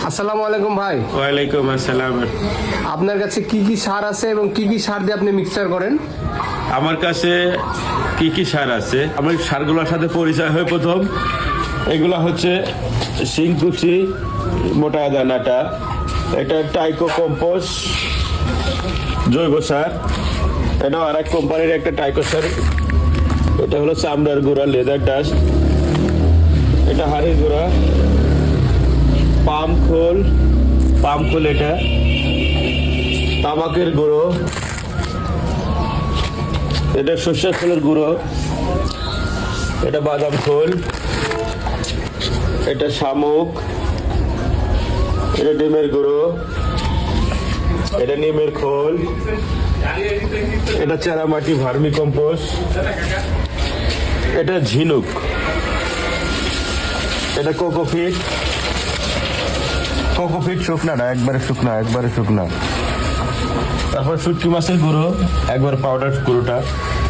আসসালামু আলাইকুম ভাই। ওয়ালাইকুম আসসালাম। আপনার কাছে কি কি সার আছে এবং কি কি সার দিয়ে আপনি মিক্সচার করেন? আমার কাছে কি কি সার আছে, আমার সারগুলোর সাথে পরিচয় হয় প্রথম। এগুলো হচ্ছে শিংকুচি, মোটা দানাটা, এটা টাইকো কম্পোস্ট জৈব সার, এটাও আর এক কোম্পানির একটা টাইকো সার। এটা হলো চামড়ার গুঁড়া, লেদার ডাস্ট, এটা হাড়ের গুঁড়া, পাম খোল, এটা তামাকের গুঁড়ো, এটা সর্ষের খোলের গুঁড়ো, এটা বাদাম খোল, এটা শামুক, এটা ডিমের গুঁড়ো, এটা নিমের খোল, এটা চারামাটি ভার্মি কম্পোস্ট, এটা ঝিনুক, এটা কোকোপিট শুকনা না, একবারে শুকনা। তারপর শুটকি মাছের গুঁড়ো, একবার পাউডার গুঁড়োটা,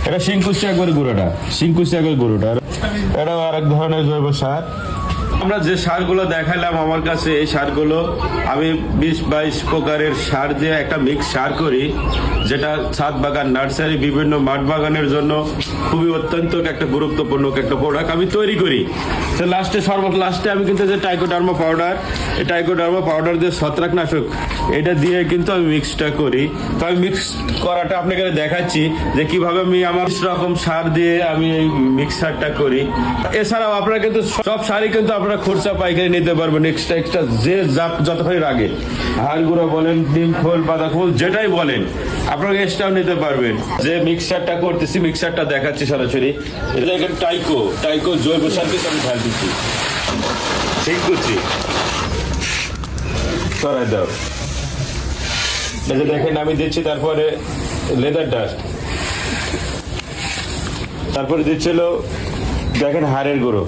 এটা শিংকুচি একবার গুঁড়োটা, এটাও আর এক ধরনের জৈব সার। আমরা যে সারগুলো দেখালাম, আমার কাছে এই সারগুলো আমি 20-22 প্রকারের সার দিয়ে একটা মিক্স সার করি, যেটা ছাদ বাগান, নার্সারি, বিভিন্ন মাঠ বাগানের জন্য খুবই অত্যন্ত একটা গুরুত্বপূর্ণ একটা প্রোডাক্ট আমি তৈরি করি। তো লাস্টে আমি কিন্তু যে টাইকোডার্মা পাউডার দিয়ে ছত্রাকনাশক, এটা দিয়ে কিন্তু আমি মিক্সটা করি। তো আমি মিক্স করাটা আপনাকে দেখাচ্ছি যে কিভাবে আমি আমার রকম সার দিয়ে আমি এই মিক্সারটা করি। এছাড়াও আপনারা কিন্তু সব সারই কিন্তু আপনারা খুচরা পাইকারি নিতে পারবেন, এক্সট্রা যে যতখানি লাগে, হাড় গুঁড়ো বলেন, ডিম খোল, বাদা খোল, যেটাই বলেন আপনারা এক্সট্রাও নিতে পারবেন। যে মিক্সারটা করতেছি, মিক্সারটা দেখাচ্ছি সরাসরি। এটা এখানে টাইকো জৈব সার কিন্তু আমি ঢাল দিচ্ছি, ঠিক করছি, সরাই দাও। দেখেন আমি দিচ্ছি, তারপরে লেদার ডাস্ট, তারপরে দিচ্ছিল দেখেন হাড়ের গুঁড়ো,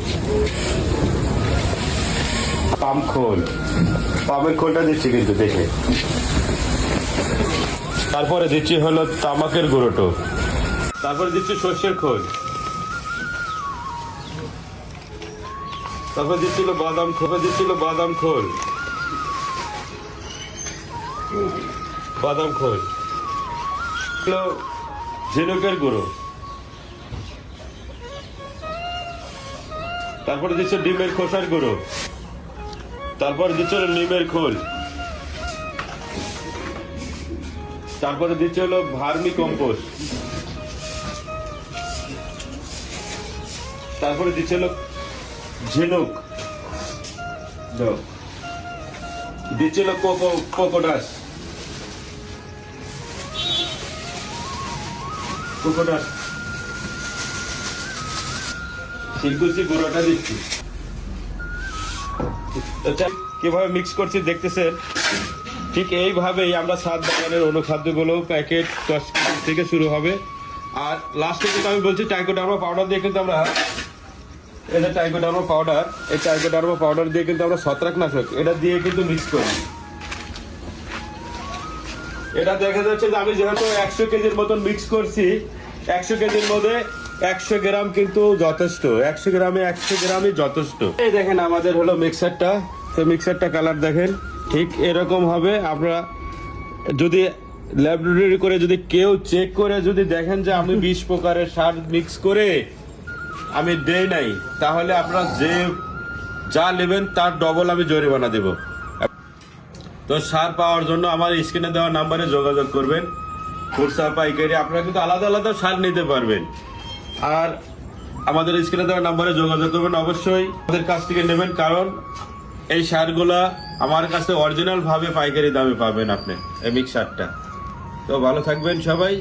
পামের খোলটা দিচ্ছি কিন্তু দেখে, তারপরে দিচ্ছি হলো তামাকের গুঁড়োটো, তারপরে দিচ্ছি সর্ষের খোল, তারপরে দিচ্ছিল বাদাম খোল, ঝিনুকের গুঁড়ো, তারপরে দিচ্ছে ডিমের খোসার গুঁড়ো, তারপরে দিচ্ছে হলো নিমের খোল, তারপরে দিচ্ছে হলো ভার্মি কম্পোস্ট, তারপরে দিচ্ছে হলো ঝিনুক, দিচ্ছে হলো কোকোডাস, শিংকুচি গুঁড়োটা দিচ্ছি। কিভাবে মিক্স করছি দেখতেছেন, ঠিক এইভাবেই আমরা ছাদ বাগানের অনুখাদ্যগুলো প্যাকেট 10 কেজি থেকে শুরু হবে। আর লাস্টে কিন্তু আমি বলছি টাইকোডার্মা পাউডার দিয়ে কিন্তু আমরা, এটা টাইকোডার্মা পাউডার দিয়ে কিন্তু আমরা ছত্রাকনাশক, এটা দিয়ে কিন্তু মিক্স করি। এটা দেখা যাচ্ছে যে আমি যেহেতু 100 কেজির মতন মিক্স করছি, 100 কেজির মধ্যে 100 গ্রাম কিন্তু যথেষ্ট, 100 গ্রামই যথেষ্ট। এই দেখেন আমাদের হলো মিক্সারটা, তো মিক্সারটা কালার দেখেন ঠিক এরকম হবে। আপনারা যদি ল্যাবরেটরি করে যদি কেউ চেক করে যদি দেখেন যে আমি 20 প্রকারের সার মিক্স করে আমি দেই নাই, তাহলে আপনারা যা নেবেন তার ডবল আমি জরিমানা দেব। তো সার পাওয়ার জন্য আমার স্ক্রিনে দেওয়া নাম্বারে যোগাযোগ করবেন। খুচরা পাইকারি আপনারা কিন্তু আলাদা আলাদা সার নিতে পারবেন। আর আমাদের স্ক্রিনে দেওয়া নাম্বারে যোগাযোগ করবেন, অবশ্যই আমাদের কাছ থেকে নেবেন, কারণ এই সারগুলা আমার কাছে অরিজিনাল ভাবে পাইকারি দামে পাবেন আপনি এই মিক্সারটা। তো ভালো থাকবেন সবাই,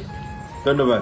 ধন্যবাদ।